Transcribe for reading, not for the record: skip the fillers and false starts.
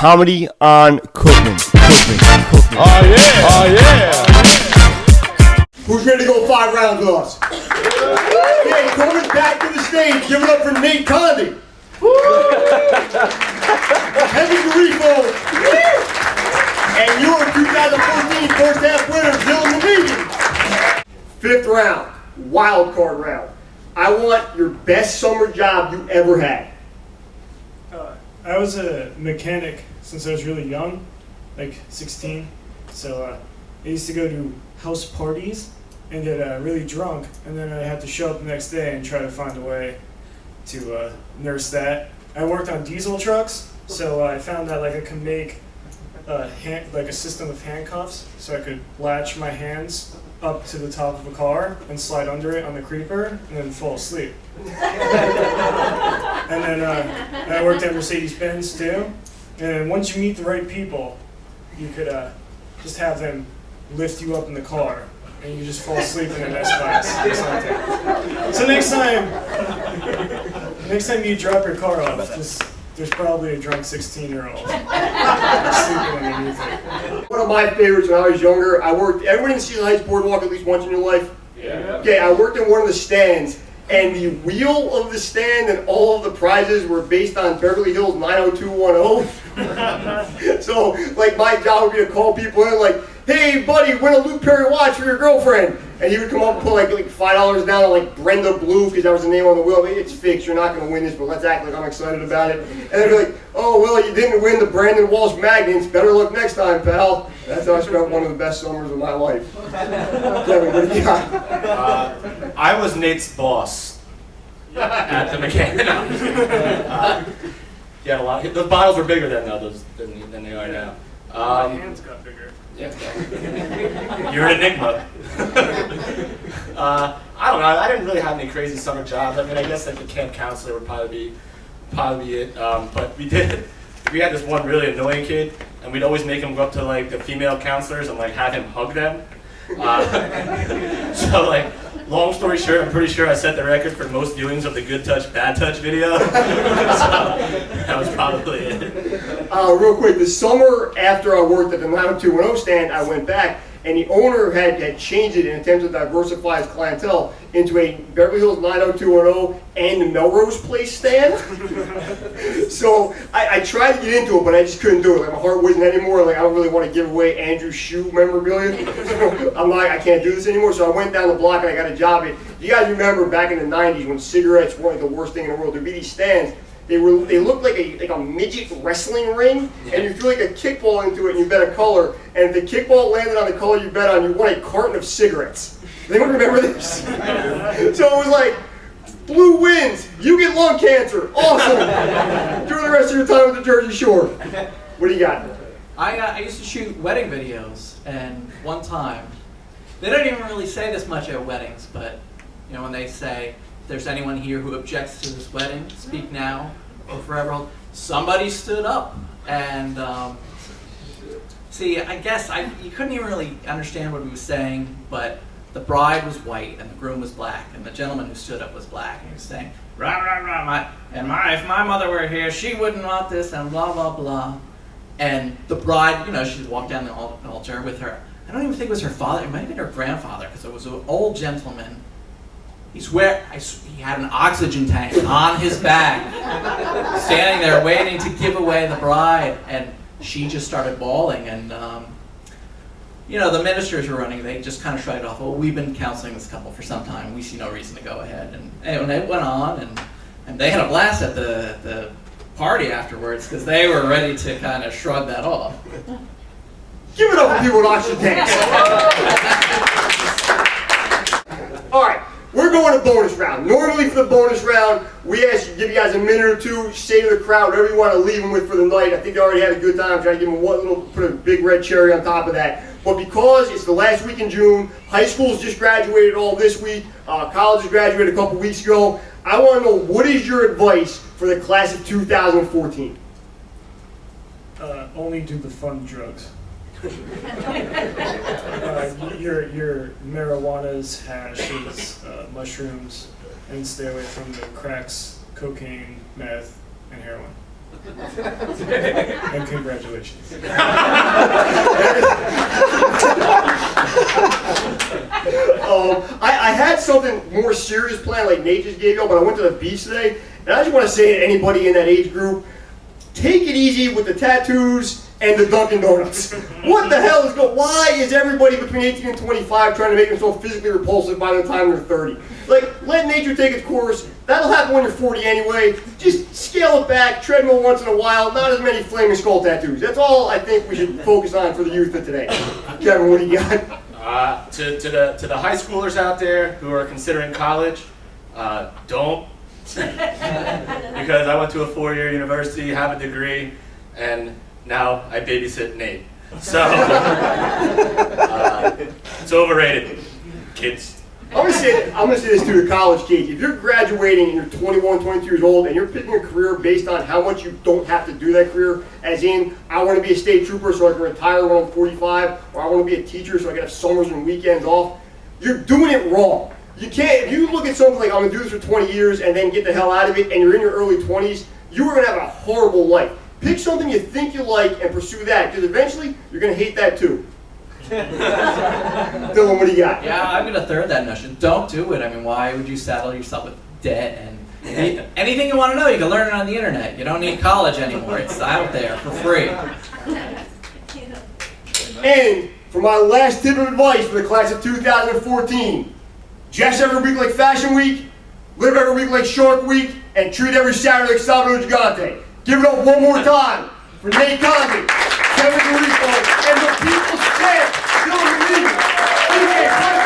comedy on Cookman. Cookman. Oh yeah! Oh yeah! Who's ready to go 5 rounds with us? Okay, coming back to the stage, give it up for Nate Condit. Heavy Garifo. And your 2014 first half winner, Dylan Manigian. 5th round, wild card round. I want your best summer job you ever had. I was a mechanic since I was really young, like 16. So I used to go to house parties and get really drunk, and then I had to show up the next day and try to find a way to nurse that. I worked on diesel trucks, so I found that I could make a system of handcuffs, so I could latch my hands up to the top of a car and slide under it on the creeper and then fall asleep. And then I worked at Mercedes-Benz too. And once you meet the right people, you could just have them lift you up in the car and you just fall asleep in the next class or something. So next time you drop your car off, there's probably a drunk 16-year-old sleeping underneath it. One of my favorites when I was younger, everybody sees the Heights Boardwalk at least once in your life? Yeah. Okay, I worked in one of the stands, and the wheel of the stand and all of the prizes were based on Beverly Hills 90210. So, my job would be to call people in, hey, buddy, win a Luke Perry watch for your girlfriend. And he would come up and put $5 down on Brenda Blue, because that was the name on the wheel. It's fixed, you're not going to win this, but let's act like I'm excited about it. And they'd be like, oh, well, you didn't win the Brandon Walsh Magnets. Better luck next time, pal. That's how I spent one of the best summers of my life. Kevin, what do you got? I was Nate's boss at the mechanic. Yeah, a lot. Those bottles were bigger then, though, than they are now. My hands got bigger. Yeah. You're an enigma. I don't know. I didn't really have any crazy summer jobs. I mean, I guess the camp counselor would probably be it. But we had this one really annoying kid, and we'd always make him go up to the female counselors and have him hug them. So long story short, I'm pretty sure I set the record for most viewings of the Good Touch, Bad Touch video. So that was probably it. Real quick, the summer after I worked at the 90210 stand, I went back, and the owner had changed it in an attempt to diversify his clientele into a Beverly Hills 90210 and the Melrose Place stand. So I tried to get into it, but I just couldn't do it. My heart wasn't anymore. I don't really want to give away Andrew's shoe memorabilia. So I can't do this anymore. So I went down the block and I got a job at, you guys remember back in the 90s when cigarettes were the worst thing in the world, there'd be these stands. They looked like a midget wrestling ring, and you threw a kickball into it and you bet a color, and if the kickball landed on the color you bet on, you won a carton of cigarettes. Does anyone remember this? So it was blue wins, you get lung cancer, awesome! Enjoy the rest of your time at the Jersey Shore. What do you got? I used to shoot wedding videos, and one time, they don't even really say this much at weddings, but when they say, if there's anyone here who objects to this wedding, speak now or forever hold. Somebody stood up, and see, I guess you couldn't even really understand what he was saying, but the bride was white and the groom was black, and the gentleman who stood up was black, and he was saying, rah, rah, rah, if my mother were here, she wouldn't want this, and blah, blah, blah. And the bride, she walked down the altar with her, I don't even think it was her father, it might have been her grandfather, because it was an old gentleman. He had an oxygen tank on his back, standing there waiting to give away the bride, and she just started bawling, and the ministers were running, they just kind of shrugged off, well, we've been counseling this couple for some time, we see no reason to go ahead, and it went on, and they had a blast at the party afterwards, because they were ready to kind of shrug that off. Give it up for people with oxygen tanks. All right. We're going to bonus round. Normally for the bonus round, we give you guys a minute or two, say to the crowd whatever you want to leave them with for the night. I think they already had a good time. Trying to give them put a big red cherry on top of that. But because it's the last week in June, high school's just graduated all this week, college has graduated a couple weeks ago, I want to know, what is your advice for the class of 2014? Only do the fun drugs. Your marijuanas, hashes, mushrooms, and stay away from the cracks, cocaine, meth, and heroin. And congratulations. I had something more serious planned, like Nate just gave you, but I went to the beach today, and I just want to say to anybody in that age group, take it easy with the tattoos and the Dunkin' Donuts. What the hell is going? Why is everybody between 18 and 25 trying to make themselves physically repulsive by the time they're 30? Like, let nature take its course. That'll happen when you're 40 anyway. Just scale it back, treadmill once in a while, not as many flaming skull tattoos. That's all I think we should focus on for the youth of today. Kevin, what do you got? To the high schoolers out there who are considering college, don't. Because I went to a 4-year university, have a degree, and now I babysit Nate. So, it's overrated, kids. I'm gonna say this to the college kids. If you're graduating and you're 21, 22 years old, and you're picking a career based on how much you don't have to do that career, as in, I want to be a state trooper so I can retire when I'm 45, or I want to be a teacher so I can have summers and weekends off, you're doing it wrong. You can't, if you look at something like, I'm gonna do this for 20 years and then get the hell out of it, and you're in your early 20s, you are gonna have a horrible life. Pick something you think you like and pursue that, because eventually, you're gonna hate that too. Dylan, what do you got? Yeah, I'm gonna third that notion. Don't do it. I mean, why would you saddle yourself with debt and anything you want to know? You can learn it on the internet. You don't need college anymore. It's out there for free. And for my last tip of advice for the class of 2014, dress every week like Fashion Week, live every week like Shark Week, and treat every Saturday like Salvador Gigante. Give it up one more time for Nate Condit, Kevin Garifo, and the people's champ, Dylan Manigian.